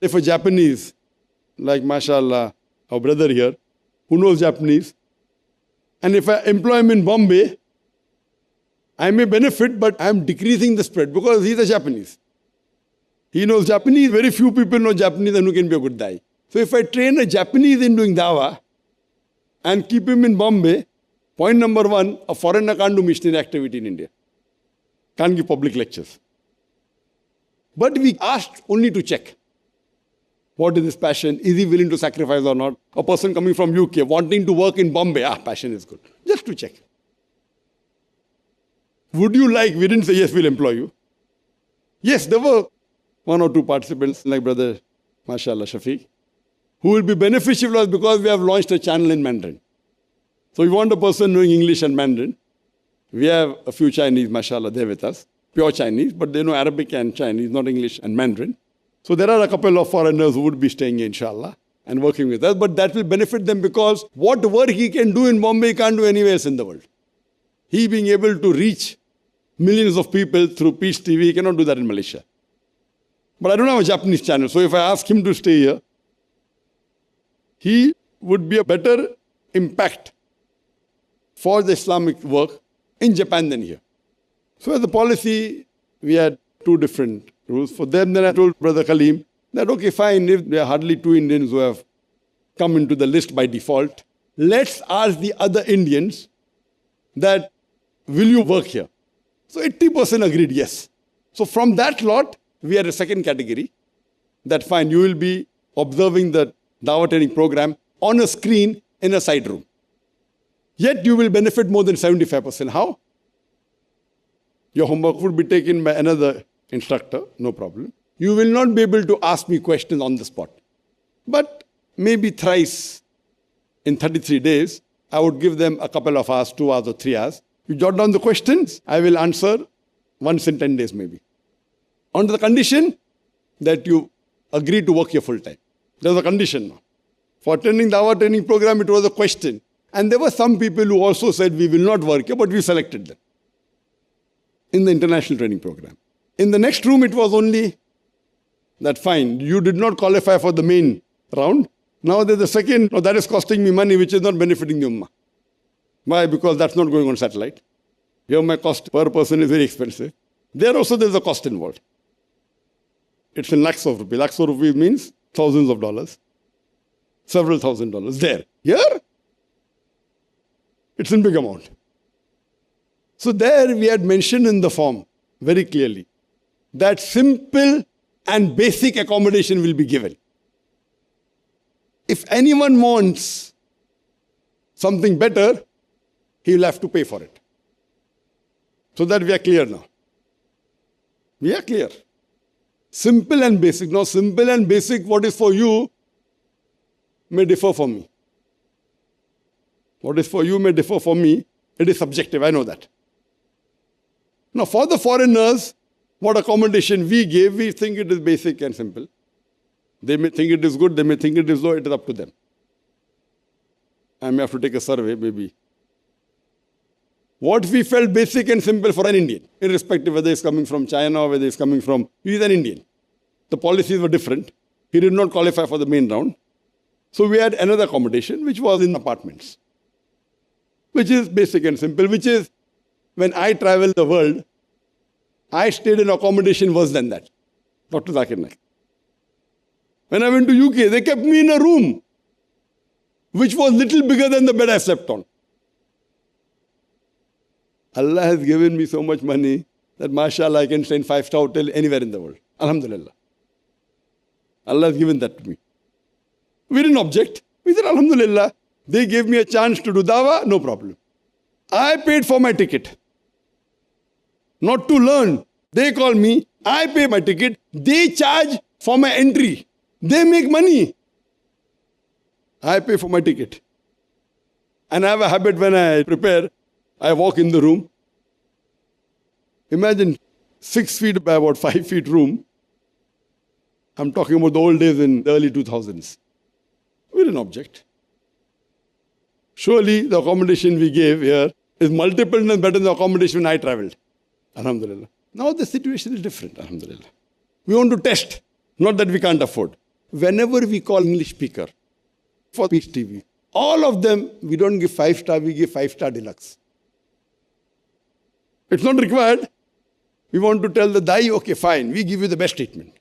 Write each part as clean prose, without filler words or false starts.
if a Japanese, like mashallah, our brother here, who knows Japanese, and if I employ him in Bombay, I may benefit, but I am decreasing the spread because he's a Japanese. He knows Japanese, very few people know Japanese and who can be a good dai. So if I train a Japanese in doing dawah and keep him in Bombay, point number one, a foreigner can't do missionary activity in India. Can't give public lectures. But we asked only to check. What is his passion? Is he willing to sacrifice or not? A person coming from UK wanting to work in Bombay, passion is good. Just to check. Would you like, we didn't say yes, we'll employ you. Yes, there were one or two participants, like brother, mashallah, Shafiq, who will be beneficial to us because we have launched a channel in Mandarin. So we want a person knowing English and Mandarin. We have a few Chinese, mashallah, there with us. Pure Chinese, but they know Arabic and Chinese, not English and Mandarin. So there are a couple of foreigners who would be staying here, inshallah, and working with us. But that will benefit them because what work he can do in Bombay, he can't do anywhere else in the world. He being able to reach millions of people through Peace TV, he cannot do that in Malaysia. But I don't have a Japanese channel, so if I ask him to stay here, he would be a better impact for the Islamic work in Japan than here. So as a policy, we had two different rules. For them, then I told Brother Kaleem that, okay, fine, if there are hardly 2 Indians who have come into the list by default, let's ask the other Indians that, will you work here? So 80% agreed, yes. So from that lot, we had a second category that, fine, you will be observing the Dawah training program on a screen in a side room. Yet you will benefit more than 75%. How? Your homework would be taken by another instructor, no problem. You will not be able to ask me questions on the spot. But maybe thrice in 33 days, I would give them a couple of hours, 2 hours or 3 hours. You jot down the questions, I will answer once in 10 days maybe. On the condition that you agree to work here full time. There's a condition now. For attending the Dawah training program, it was a question. And there were some people who also said, we will not work here, but we selected them in the international training program. In the next room, it was only that, fine, you did not qualify for the main round. Now there's a second, no, that is costing me money, which is not benefiting the Ummah. Why? Because that's not going on satellite. Here my cost per person is very expensive. There also there's a cost involved. It's in lakhs of rupees. Lakhs of rupees means thousands of dollars. Several $1,000s there. Here, it's in big amount. So there we had mentioned in the form very clearly that simple and basic accommodation will be given. If anyone wants something better, he will have to pay for it. So that we are clear now. We are clear. Simple and basic. Now, simple and basic, what is for you may differ from me. What is for you may differ from me. It is subjective, I know that. Now, for the foreigners, what accommodation we gave, we think it is basic and simple. They may think it is good, they may think it is low, it is up to them. I may have to take a survey, maybe. What we felt basic and simple for an Indian, irrespective whether he's coming from China or whether he's coming from, he's an Indian. The policies were different. He did not qualify for the main round. So we had another accommodation, which was in apartments, which is basic and simple, which is, when I travel the world, I stayed in accommodation worse than that. Dr. Zakir Naik. When I went to UK, they kept me in a room, which was little bigger than the bed I slept on. Allah has given me so much money that, mashallah, I can stay in 5-star hotel anywhere in the world. Alhamdulillah. Allah has given that to me. We didn't object. We said, Alhamdulillah. They gave me a chance to do dawah, no problem. I paid for my ticket. Not to learn. They call me, I pay my ticket, they charge for my entry. They make money. I pay for my ticket. And I have a habit when I prepare, I walk in the room. Imagine 6 feet by about 5 feet room. I'm talking about the old days in the early 2000s. We didn't object. Surely the accommodation we gave here is multiple times better than the accommodation when I traveled. Alhamdulillah. Now the situation is different, alhamdulillah. We want to test, not that we can't afford. whenever we call English speaker for Peace TV, all of them, we don't give 5-star, we give 5-star deluxe. It's not required. We want to tell the Dai, okay, fine, we give you the best treatment.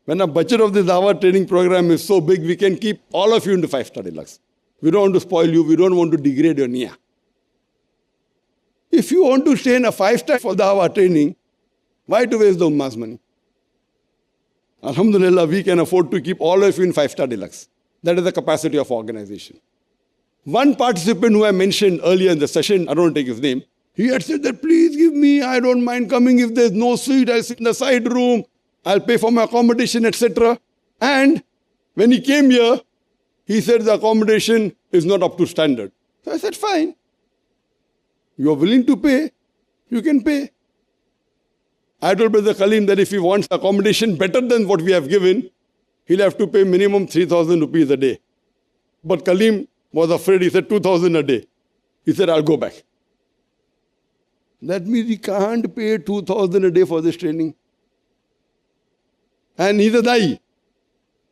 When a budget of this Dawah training program is so big, we can keep all of you into 5-star deluxe. We don't want to spoil you, we don't want to degrade your niyyah. If you want to stay in a 5-star for Dawah training, why to waste the Ummah's money? Alhamdulillah, we can afford to keep all of you in 5-star deluxe. That is the capacity of organization. One participant who I mentioned earlier in the session, I don't want to take his name, he had said that, please give me, I don't mind coming if there's no seat, I'll sit in the side room, I'll pay for my accommodation, etc. And when he came here, he said the accommodation is not up to standard. So I said, fine. You are willing to pay, you can pay. I told Brother Kaleem that if he wants accommodation better than what we have given, he'll have to pay minimum 3,000 rupees a day. But Kaleem was afraid, he said 2,000 a day. He said, I'll go back. That means he can't pay 2,000 a day for this training. And he's a Dai.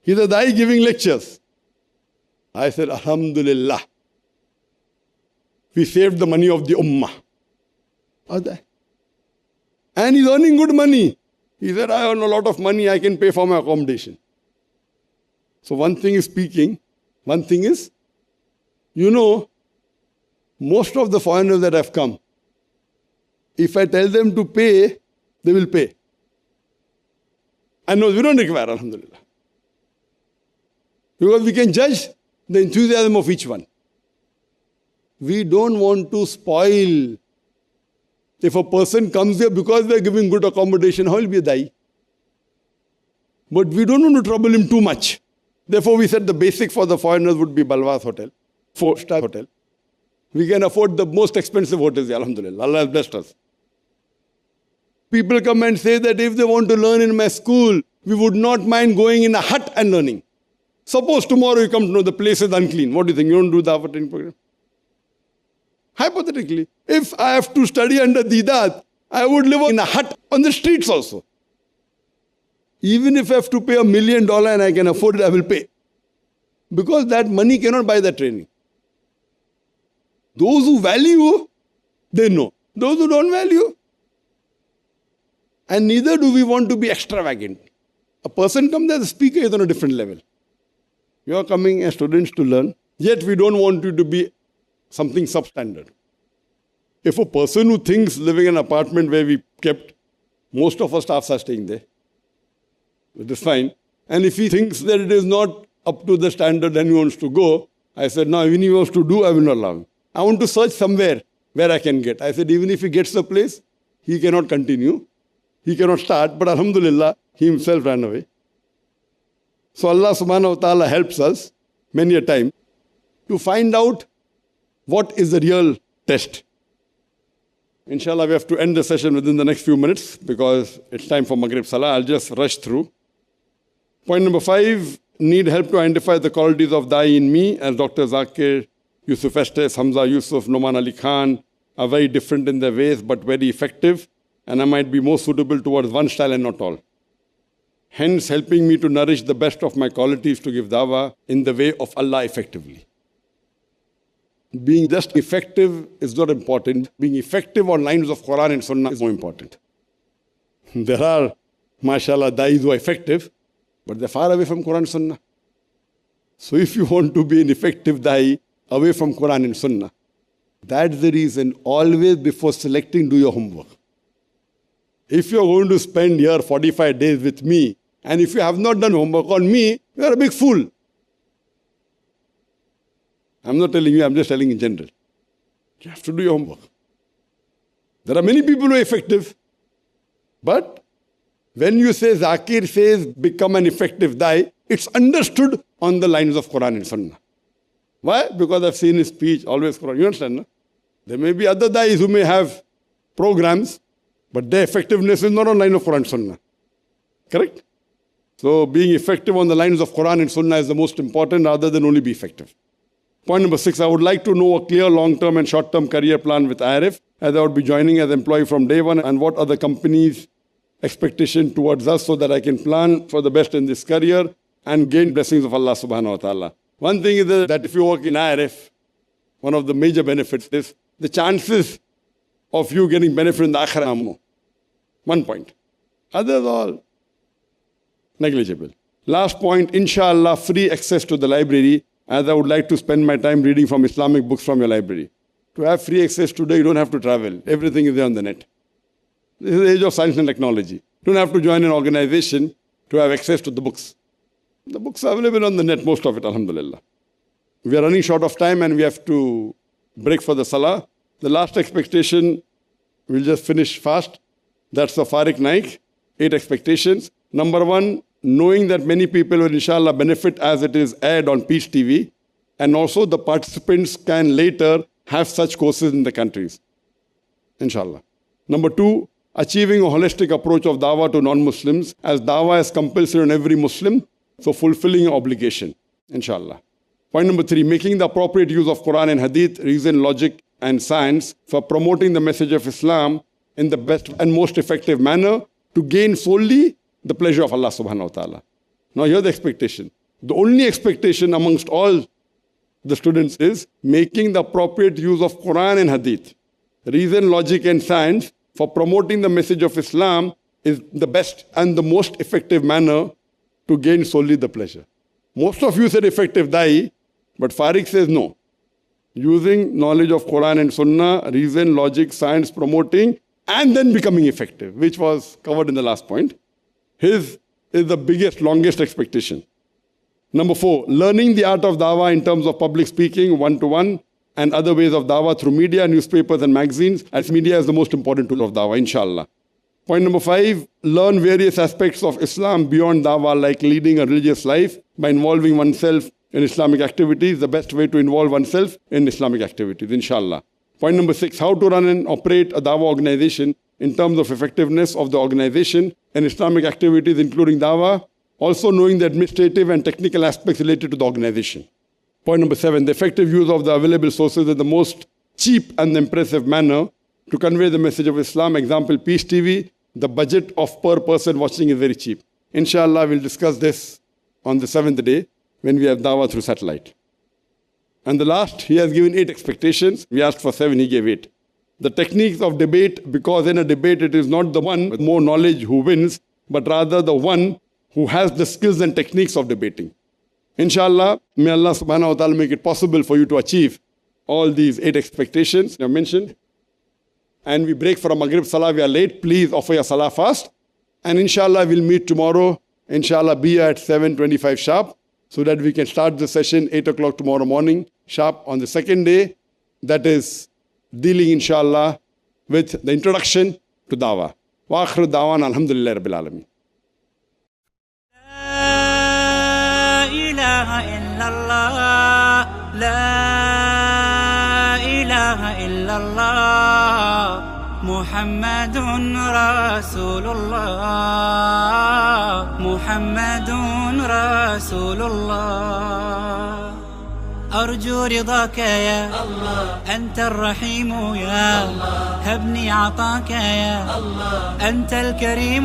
He's a Dai giving lectures. I said, Alhamdulillah. We saved the money of the Ummah. And he's earning good money. He said, I earn a lot of money, I can pay for my accommodation. So one thing is speaking, one thing is, most of the foreigners that have come, if I tell them to pay, they will pay. And no, we don't require, Alhamdulillah. Because we can judge the enthusiasm of each one. We don't want to spoil. If a person comes here because we are giving good accommodation, how will be a Dai? But we don't want to trouble him too much. Therefore, we said the basic for the foreigners would be Balwas Hotel, 4-star hotel. We can afford the most expensive hotels, Alhamdulillah. Allah has blessed us. People come and say that if they want to learn in my school, we would not mind going in a hut and learning. Suppose tomorrow you come to know the place is unclean. What do you think? You don't do the Dawah training program? Hypothetically, if I have to study under Didat, I would live in a hut on the streets also. Even if I have to pay $1 million and I can afford it, I will pay. Because that money cannot buy that training. Those who value, they know. Those who don't value. And neither do we want to be extravagant. A person comes as a speaker is on a different level. You are coming as students to learn, yet we don't want you to be something substandard. If a person who thinks living in an apartment where we kept, most of our staffs are staying there, it is fine. And if he thinks that it is not up to the standard and he wants to go, I said, no, even if he wants to do, I will not allow him. I want to search somewhere where I can get. I said, even if he gets the place, he cannot continue. He cannot start, but Alhamdulillah, he himself ran away. So Allah subhanahu wa ta'ala helps us many a time to find out what is the real test. Inshallah, we have to end the session within the next few minutes because it's time for Maghrib Salah. I'll just rush through. Point number 5, need help to identify the qualities of Dai in me, as Dr. Zakir, Yusuf Estes, Hamza Yusuf, Noman Ali Khan are very different in their ways but very effective, and I might be more suitable towards one style and not all. Hence, helping me to nourish the best of my qualities to give dawah in the way of Allah effectively. Being just effective is not important. Being effective on lines of Quran and Sunnah is more important. There are, mashallah, dais who are effective, but they're far away from Quran and Sunnah. So if you want to be an effective dai away from Quran and Sunnah, that's the reason always before selecting, do your homework. If you're going to spend here 45 days with me, and if you have not done homework on me, you're a big fool. I'm not telling you, I'm just telling in general. You have to do your homework. There are many people who are effective, but when you say Zakir says become an effective dai, it's understood on the lines of Quran and Sunnah. Why? Because I've seen his speech, always Quran. You understand, no? There may be other dais who may have programs, but their effectiveness is not on line of Quran and Sunnah. Correct? So being effective on the lines of Quran and Sunnah is the most important rather than only be effective. Point number 6, I would like to know a clear long-term and short-term career plan with IRF, as I would be joining as employee from day one, and what other companies expectation towards us so that I can plan for the best in this career and gain blessings of Allah subhanahu wa ta'ala. One thing is that if you work in IRF, one of the major benefits is the chances of you getting benefit in the akhirah are more. 1 point. Others all negligible. Last point, inshallah, free access to the library, as I would like to spend my time reading from Islamic books from your library. To have free access today, you don't have to travel. Everything is there on the net. This is the age of science and technology. You don't have to join an organization to have access to the books. The books are available on the net, most of it, alhamdulillah. We are running short of time and we have to break for the salah. The last expectation, we'll just finish fast. That's the Farik Naik, 8 expectations. Number 1, knowing that many people will inshallah benefit as it is aired on Peace TV. And also the participants can later have such courses in the countries. Inshallah. Number 2, achieving a holistic approach of dawah to non-Muslims, as dawah is compulsory on every Muslim, so fulfilling an obligation. Inshallah. Point number 3, making the appropriate use of Quran and Hadith, reason, logic, and science for promoting the message of Islam in the best and most effective manner to gain solely the pleasure of Allah subhanahu wa ta'ala. Now here's the expectation. The only expectation amongst all the students is making the appropriate use of Quran and Hadith, reason, logic, and science for promoting the message of Islam is the best and the most effective manner to gain solely the pleasure. Most of you said effective da'i, but Farik says no. Using knowledge of Quran and Sunnah, reason, logic, science, promoting, and then becoming effective, which was covered in the last point. His is the biggest, longest expectation. Number 4, learning the art of dawah in terms of public speaking, one-to-one, and other ways of dawah through media, newspapers, and magazines, as media is the most important tool of dawah, inshallah. Point number 5, learn various aspects of Islam beyond dawah, like leading a religious life by involving oneself in Islamic activities, the best way to involve oneself in Islamic activities, inshallah. Point number 6, how to run and operate a dawah organization in terms of effectiveness of the organization and Islamic activities, including dawah, also knowing the administrative and technical aspects related to the organization. Point number 7, the effective use of the available sources in the most cheap and impressive manner to convey the message of Islam. Example, Peace TV, the budget of per person watching is very cheap. Inshallah, we'll discuss this on the 7th day when we have dawah through satellite. And the last, he has given 8 expectations. We asked for 7, he gave 8. The techniques of debate, because in a debate it is not the one with more knowledge who wins, but rather the one who has the skills and techniques of debating. Inshallah, may Allah subhanahu wa ta'ala make it possible for you to achieve all these 8 expectations I have mentioned. And we break for a Maghrib Salah, we are late. Please offer your Salah fast. And inshallah, we'll meet tomorrow. Inshallah, be at 7:25 sharp, so that we can start the session 8 o'clock tomorrow morning sharp on the second day. That is dealing, inshallah, with the introduction to dawah. Wa akhiru da'wana alhamdulillah rabbil alameen. La ilaha illallah, la ilaha illallah, Muhammadun Rasulullah, Muhammadun Rasulullah. أرجو رضاك يا الله، أنت الرحيم يا الله، هبني عطاك يا الله، أنت الكريم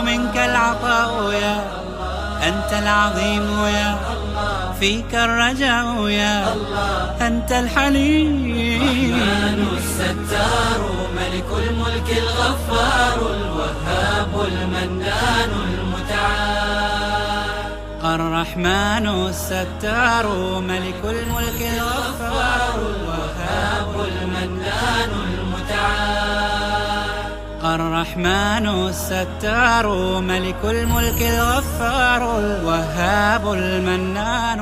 منك العطاء يا الله، أنت العظيم يا الله، فيك الرجاء يا الله، أنت الحليم الرحمن الستار ملك الملك الغفار الوهاب المنان المتعال. الرحمن الستار ملك الملك الغفار الوهاب المنان المتعال. الرحمن الستار ملك الملك الغفار الوهاب المنان